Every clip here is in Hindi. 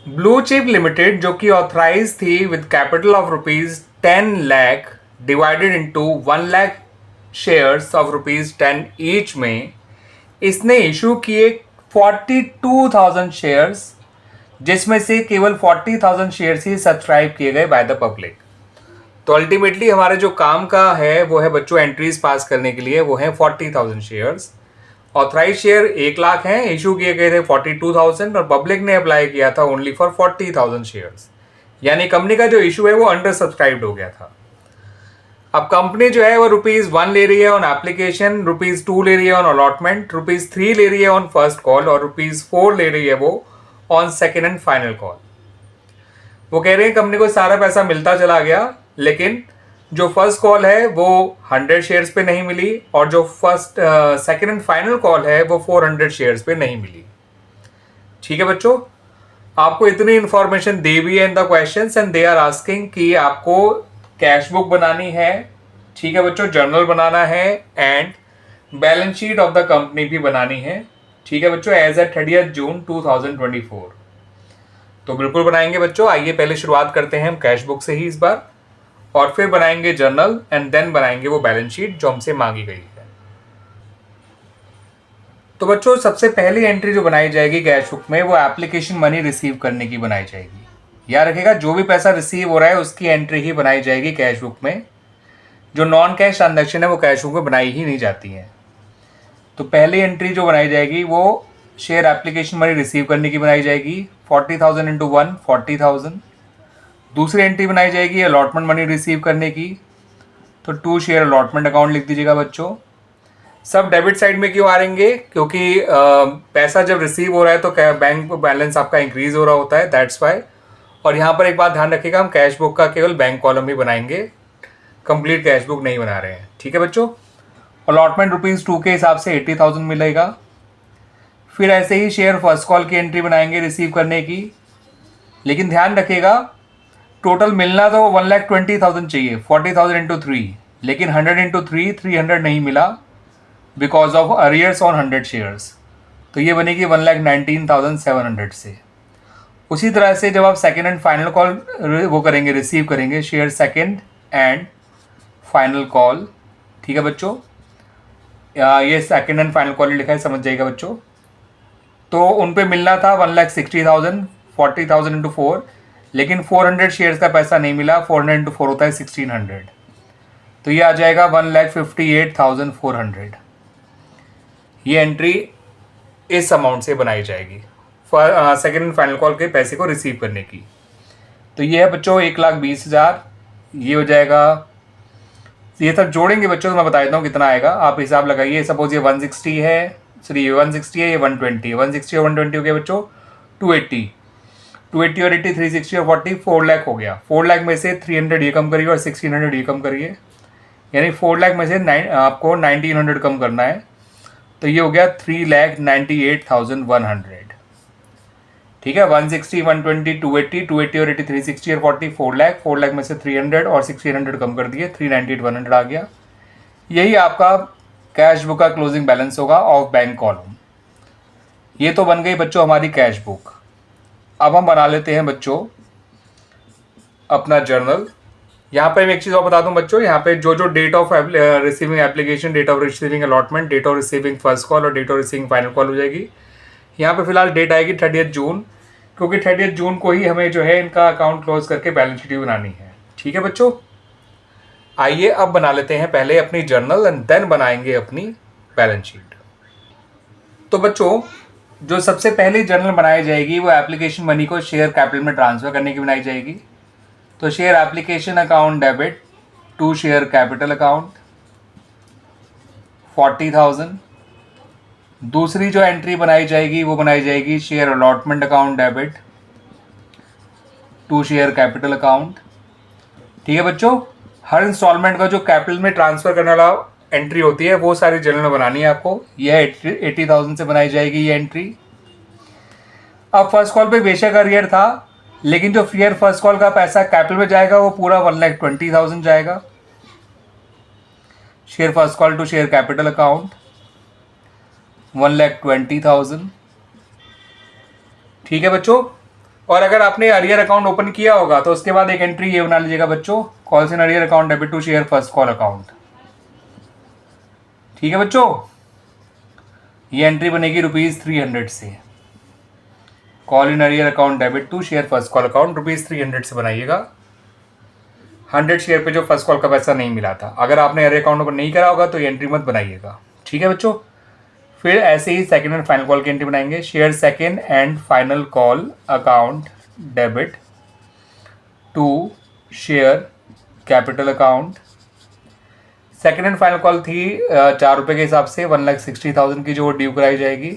ब्लू चिप लिमिटेड जो कि ऑथराइज थी with capital of ₹10 lakh divided into 1 lakh shares of ₹10 each में इसने इशू किए 42,000 शेयर्स, जिसमें से केवल 40,000 शेयर्स ही सब्सक्राइब किए गए बाय द पब्लिक। तो अल्टीमेटली हमारे जो काम का है वो है बच्चों एंट्रीज पास करने के लिए, वो है 40,000 शेयर्स। ऑथराइज शेयर 1 लाख हैं, इशू किए गए थे 42,000 और पब्लिक ने अप्लाई किया था ओनली फॉर 40,000 शेयर्स, यानी कंपनी का जो इशू है वो अंडर सब्सक्राइब्ड हो गया था। अब कंपनी जो है वो ₹1 ले रही है ऑन एप्लीकेशन, ₹2 ले रही है ऑन अलॉटमेंट, ₹3 ले रही है ऑन फर्स्ट कॉल और ₹4 ले रही है वो on second and final call. वो कह रहे हैं कंपनी को सारा पैसा मिलता चला गया, लेकिन जो फर्स्ट कॉल है वो 100 शेयर्स पे नहीं मिली और जो सेकेंड एंड फाइनल कॉल है वो 400 शेयर्स पे नहीं मिली। ठीक है बच्चों, आपको इतनी इंफॉर्मेशन दी हुई है in the questions and they are asking कि आपको कैश बुक बनानी है, ठीक है बच्चों, जर्नल बनाना है and balance sheet of the company भी बनानी है, ठीक है बच्चों, एज एट 30 जून 2024। तो बिल्कुल बनाएंगे बच्चों। आइए पहले शुरुआत करते हैं हम कैश बुक से ही इस बार, और फिर बनाएंगे जर्नल एंड देन बनाएंगे वो बैलेंस शीट जो हमसे मांगी गई है। तो बच्चों सबसे पहली एंट्री जो बनाई जाएगी कैश बुक में वो एप्लीकेशन मनी रिसीव करने की बनाई जाएगी। याद रखिएगा जो भी पैसा रिसीव हो रहा है उसकी एंट्री ही बनाई जाएगी कैश बुक में। जो नॉन कैश ट्रांजैक्शन है वो कैश बुक में बनाई ही नहीं जाती है। तो पहली एंट्री जो बनाई जाएगी वो शेयर एप्लीकेशन मनी रिसीव करने की बनाई जाएगी, 40,000 इंटू 1 40,000। दूसरी एंट्री बनाई जाएगी अलॉटमेंट मनी रिसीव करने की, तो 2 शेयर अलॉटमेंट अकाउंट लिख दीजिएगा बच्चों। सब डेबिट साइड में क्यों आ रहेंगे, क्योंकि पैसा जब रिसीव हो रहा है तो बैंक बैलेंस आपका इंक्रीज हो रहा होता है, दैट्स वाई। और यहाँ पर एक बात ध्यान रखिएगा, हम कैश बुक का केवल बैंक कॉलम ही बनाएंगे, कंप्लीट कैश बुक नहीं बना रहे हैं, ठीक है बच्चों। अलॉटमेंट ₹2 के हिसाब से 80,000 मिलेगा। फिर ऐसे ही शेयर फर्स्ट कॉल की एंट्री बनाएंगे रिसीव करने की, लेकिन ध्यान रखिएगा टोटल मिलना तो 1,20,000 चाहिए, 40,000 इंटू 3, लेकिन 100 इंटू 3 300 नहीं मिला because of arrears on 100 shares, तो ये बनेगी 1,19,700 से। उसी तरह से जब आप सेकेंड एंड फाइनल कॉल वो करेंगे रिसीव करेंगे, share second and final call, ठीक है बच्चों, ये सेकेंड एंड फाइनल कॉल लिखा है, समझ जाइएगा बच्चों। तो उन पे मिलना था 1,60,000, 40,000 इंटू 4, लेकिन 400 शेयर्स का पैसा नहीं मिला, 400 इंटू 4 होता है 1,600, तो ये आ जाएगा 1,58,400। ये एंट्री इस अमाउंट से बनाई जाएगी सेकेंड एंड फाइनल कॉल के पैसे को रिसीव करने की। तो ये है बच्चों 1,20,000, ये हो जाएगा, ये सब जोड़ेंगे बच्चों तो मैं बता देता हूँ कितना आएगा, आप हिसाब लगाइए। सपोज ये 160 है, सॉरी ये 160 है, ये 120 है, 160 और 120 हो गया बच्चों 280, 280 और 80 360 और 40 4 लाख हो गया। 4 लाख में से 300 ये कम करिए और 1,600 ये कम करिए, यानी 4 लाख में से आपको 1,900 कम करना है, तो ये हो गया 3,98,100, ठीक है। 160 120 280 280 और 80 360 और 40 4 लाख में से 300 और 1,600 कम कर दिए, 398,100 आ गया। यही आपका कैश बुक का क्लोजिंग बैलेंस होगा ऑफ बैंक कॉलम। ये तो बन गई बच्चों हमारी कैश बुक। अब हम बना लेते हैं बच्चों अपना जर्नल। यहाँ पर मैं एक चीज़ और बता दूं बच्चों, यहाँ पे जो date of receiving application, date of receiving allotment, date of receiving first call और date of receiving final call हो जाएगी। यहाँ पे फिलहाल डेट आएगी 30 जून, क्योंकि 30 जून को ही हमें जो है इनका अकाउंट क्लोज करके बैलेंस शीट बनानी है, ठीक है बच्चों। आइए अब बना लेते हैं पहले अपनी जर्नल एंड देन बनाएंगे अपनी बैलेंस शीट। तो बच्चों जो सबसे पहले जर्नल बनाई जाएगी वो एप्लीकेशन मनी को शेयर कैपिटल में ट्रांसफर करने की बनाई जाएगी। तो share application account debit to share capital account 40,000। दूसरी जो एंट्री बनाई जाएगी वो बनाई जाएगी share allotment account debit to share capital account, ठीक है बच्चों। हर इंस्टॉलमेंट का जो कैपिटल में ट्रांसफर करने वाला एंट्री होती है वो सारी जर्नल में बनानी है आपको। यह 80,000 से बनाई जाएगी ये एंट्री। अब फर्स्ट कॉल पे बेशक अरियर था, लेकिन जो शेयर फर्स्ट कॉल का पैसा कैपिटल में जाएगा वो पूरा 1,20,000 जाएगा। Share first call to share capital account 1,20,000, ठीक है बच्चों। और अगर आपने अरियर अकाउंट ओपन किया होगा तो उसके बाद एक एंट्री ये बना लीजिएगा बच्चों, calls in arrear account debit to share first call account. ठीक है बच्चों, ये एंट्री बनेगी ₹300 से। Call in arrear account debit to share first call account ₹300 से बनाइएगा। 100 शेयर पे जो फर्स्ट कॉल का पैसा नहीं मिला था, अगर आपने अरियर अकाउंट ओपन नहीं करा होगा तो ये एंट्री मत बनाइएगा। ठीक है बच्चों, फिर ऐसे ही सेकेंड एंड फाइनल कॉल की एंट्री बनाएंगे। Share second and final call account debit to share capital account. Second and final call थी ₹4 के हिसाब से 1,60,000 की, जो ड्यू कराई जाएगी।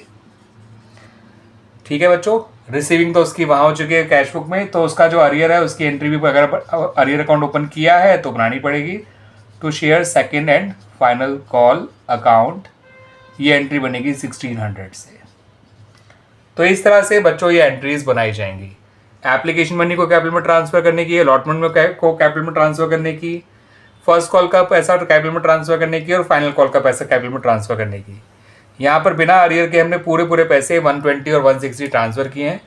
ठीक है बच्चों, रिसीविंग तो उसकी वहाँ हो चुकी है कैश बुक में, तो उसका जो अरियर है उसकी एंट्री भी अगर अरियर अकाउंट ओपन किया है तो बनानी पड़ेगी। To share second and final call account, ये एंट्री बनेगी 1600 से। तो इस तरह से बच्चों ये एंट्रीज बनाई जाएंगी। एप्लीकेशन मनी को कैपिटल में ट्रांसफर करने की, अलॉटमेंट को कैपिटल में ट्रांसफर करने की, फर्स्ट कॉल का पैसा कैपिटल में ट्रांसफर करने की और फाइनल कॉल का पैसा कैपिटल में ट्रांसफर करने की। यहाँ पर बिना अरियर के हमने पूरे पैसे 120 और 160 ट्रांसफर किए हैं।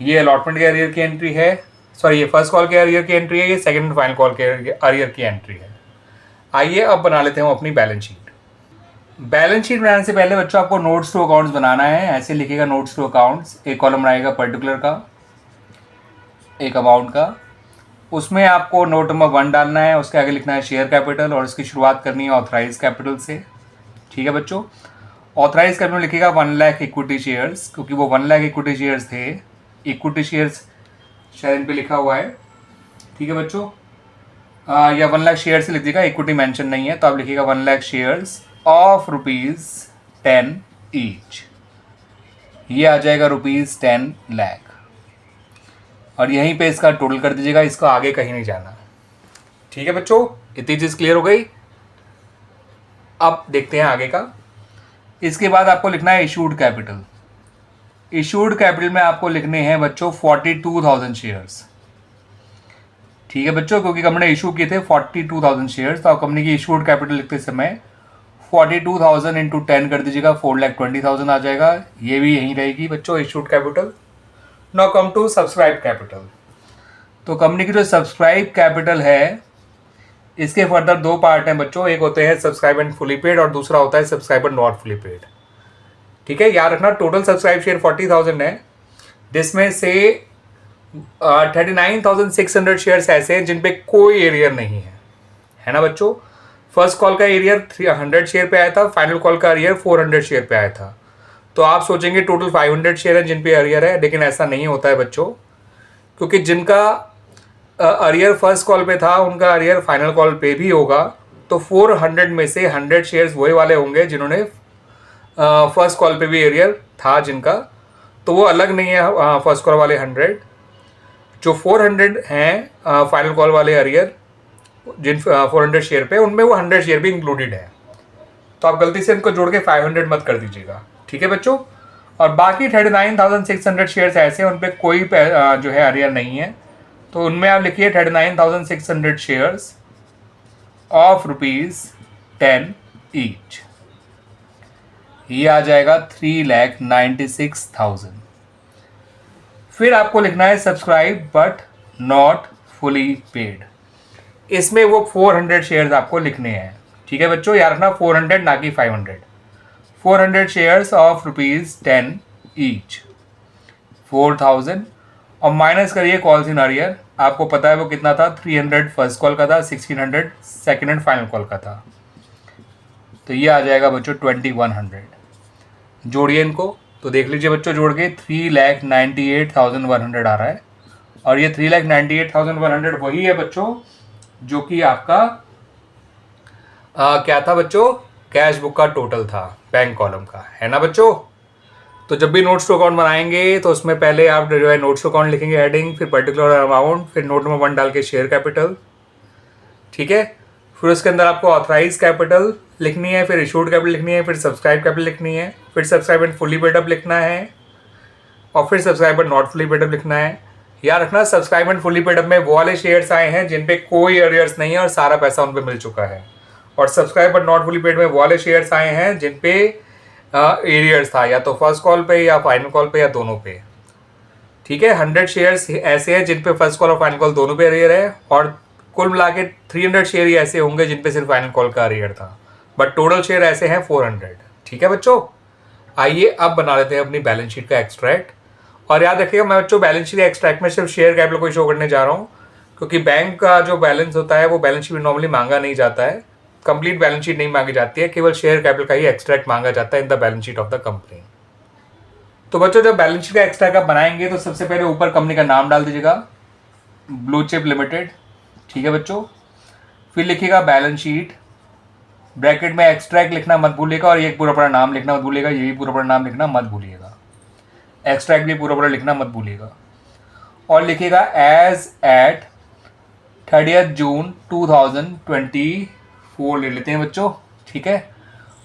ये अलॉटमेंट के अरियर की एंट्री है, सॉरी ये फर्स्ट कॉल के अरियर की एंट्री है, ये सेकंड एंड फाइनल कॉल के अरियर की एंट्री है। आइए अब बना लेते हैं अपनी बैलेंस शीट। बैलेंस शीट बनाने से पहले बच्चों आपको नोट्स टू अकाउंट्स बनाना है। ऐसे लिखेगा नोट्स टू अकाउंट्स, एक कॉलम बनाएगा पर्टिकुलर का, एक अमाउंट का, उसमें आपको नोट नंबर 1 डालना है, उसके आगे लिखना है शेयर कैपिटल और इसकी शुरुआत करनी है ऑथराइज कैपिटल से। ठीक है बच्चों, ऑथराइज कैपिटल लिखेगा 1 लाख इक्विटी शेयर्स, क्योंकि वो 1 लाख इक्विटी शेयर्स थे। इक्विटी शेयर्स शायद इन पे लिखा हुआ है। ठीक है बच्चों, या 1 लाख शेयर से लिख दीजिएगा, इक्विटी मेंशन नहीं है तो आप लिखिएगा 1 लाख शेयर्स ऑफ ₹10 ईच। ये आ जाएगा ₹10 लाख और यहीं पे इसका टोटल कर दीजिएगा, इसको आगे कहीं नहीं जाना। ठीक है बच्चों, इतनी चीज़ क्लियर हो गई। अब देखते हैं आगे का। इसके बाद आपको लिखना है इशूड कैपिटल। इशूड कैपिटल में आपको लिखने हैं बच्चों 42,000 शेयर्स। ठीक है बच्चों, क्योंकि कंपनी ने इशू किए थे 42,000 शेयर्स, तो आप कंपनी की इशूड कैपिटल लिखते समय 42,000 इंटू 10 कर दीजिएगा, 4,20,000 आ जाएगा। ये भी यहीं रहेगी बच्चों issued capital. Now come to subscribe capital. तो कंपनी की जो सब्सक्राइब कैपिटल है इसके फर्दर 2 पार्ट हैं बच्चों, एक होते हैं सब्सक्राइब एंड फुली पेड और दूसरा होता है सब्सक्राइबर नॉट फुली पेड। ठीक है, याद रखना टोटल सब्सक्राइब शेयर 40,000 है, जिसमें से 39,600 शेयर्स ऐसे हैं जिन पे कोई एरियर नहीं है ना बच्चों। फर्स्ट कॉल का एरियर 300 शेयर पे आया था, फाइनल कॉल का एरियर 400 शेयर पे आया था। तो आप सोचेंगे टोटल 500 शेयर है जिन पे एरियर है, लेकिन ऐसा नहीं होता है बच्चों, क्योंकि जिनका अरियर फर्स्ट कॉल पे था उनका अरियर फाइनल कॉल पे भी होगा। तो 400 में से 100 शेयर्स वही वाले होंगे जिन्होंने फर्स्ट कॉल पे भी एरियर था जिनका, तो वो अलग नहीं है। फर्स्ट कॉल वाले 100, जो 400 हैं फाइनल कॉल वाले अरियर जिन 400 शेयर पे, उनमें वो 100 शेयर भी इंक्लूडेड है। तो आप गलती से इनको जोड़ के 500 मत कर दीजिएगा। ठीक है बच्चों, और बाकी 39,600 शेयर्स ऐसे हैं उन पर कोई जो है अरियर नहीं है, तो उनमें आप लिखिए 39,600 शेयर्स ऑफ ₹10 ईच। ये आ जाएगा 3,96,000। फिर आपको लिखना है subscribe but not fully paid. इसमें वो 400 शेयर्स आपको लिखने हैं। ठीक है बच्चों, याद रखना 400 ना कि 500। 400 शेयर्स ऑफ ₹10 ईच, 4,000 और माइनस करिए कॉल्स इन अरियर। आपको पता है वो कितना था, 300 फर्स्ट कॉल का था, 1600 सेकेंड एंड फाइनल कॉल का था। तो ये आ जाएगा बच्चों 2100। जोड़िए इनको, तो देख लीजिए बच्चों जोड़ के 3,98,100 आ रहा है। और ये 3,98,100 वही है बच्चों जो कि आपका क्या था बच्चों, कैश बुक का टोटल था बैंक कॉलम का, है ना बच्चों। तो जब भी नोट्स टू अकाउंट बनाएंगे तो उसमें पहले आप जो है नोट्स टू अकाउंट लिखेंगे हेडिंग, फिर पर्टिकुलर अमाउंट, फिर नोट नंबर 1 डाल के शेयर कैपिटल। ठीक है, फिर उसके अंदर आपको ऑथराइज कैपिटल लिखनी है, फिर इशूड कैपिटल लिखनी है, फिर सब्सक्राइब कैपिटल लिखनी है, फिर subscribe and fully paid up लिखना है और फिर subscriber not fully paid up लिखना है। याद रखना subscribe and fully paid up में वो वाले शेयर्स आए हैं जिन पे कोई एरियर्स नहीं है और सारा पैसा उन पे मिल चुका है, और सब्सक्राइबर नॉट फुली पेड में वो वाले शेयर्स आए हैं जिन पे एरियर्स था, या तो फर्स्ट कॉल पे या फाइनल कॉल पे या दोनों पे। ठीक है। 100 शेयर्स ऐसे हैं जिन पे फर्स्ट कॉल और फाइनल कॉल दोनों पे अरियर है, और कुल मिला के 300 शेयर ही ऐसे होंगे जिन पे सिर्फ फाइनल कॉल का अरियर था, बट टोटल शेयर ऐसे हैं 400। ठीक है बच्चों, आइए अब बना लेते हैं अपनी बैलेंस शीट का एक्सट्रैक्ट। और याद रखिएगा मैं बच्चों बैलेंस शीट एक्सट्रैक्ट में सिर्फ शेयर कैपिटल को शो करने जा रहा हूँ, क्योंकि बैंक का जो बैलेंस होता है वो बैलेंस शीट में नॉर्मली मांगा नहीं जाता है, कंप्लीट बैलेंस शीट नहीं मांगी जाती है, केवल शेयर कैपिटल का ही एक्सट्रैक्ट मांगा जाता है in the balance sheet of the company. तो बच्चों जब बैलेंस शीट का एक्सट्रैक्ट आप बनाएंगे तो सबसे पहले ऊपर कंपनी का नाम डाल दीजिएगा, ब्लू चिप लिमिटेड। ठीक है बच्चों, फिर लिखिएगा बैलेंस शीट, ब्रैकेट में एक्सट्रैक्ट लिखना मत भूलिएगा, और ये पूरा नाम लिखना मत भूलिएगा, ये भी पूरा नाम लिखना मत भूलिएगा, एक्सट्रैक्ट भी पूरा लिखना मत भूलिएगा। और लिखिएगा एज एट 30 जून 2024 ले लेते हैं बच्चों। ठीक है,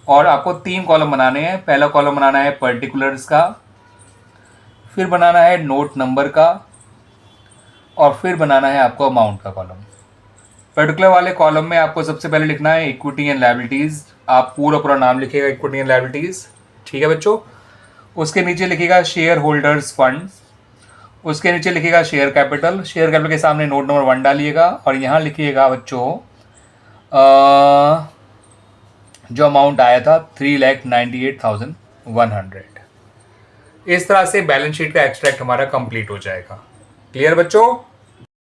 और आपको 3 कॉलम बनाने हैं। पहला कॉलम बनाना है पर्टिकुलर्स का, फिर बनाना है नोट नंबर का, और फिर बनाना है आपको अमाउंट का कॉलम। पर्टिकुलर वाले कॉलम में आपको सबसे पहले लिखना है इक्विटी एंड लायबिलिटीज़, आप पूरा नाम लिखिएगा इक्विटी एंड लायबिलिटीज़। ठीक है बच्चों, उसके नीचे लिखिएगा शेयर होल्डर्स फंड, उसके नीचे लिखिएगा शेयर कैपिटल, शेयर कैपिटल के सामने नोट नंबर 1 डालिएगा, और यहाँ लिखिएगा बच्चों जो अमाउंट आया था 3,98,100। इस तरह से बैलेंस शीट का एक्सट्रैक्ट हमारा कंप्लीट हो जाएगा। क्लियर बच्चों?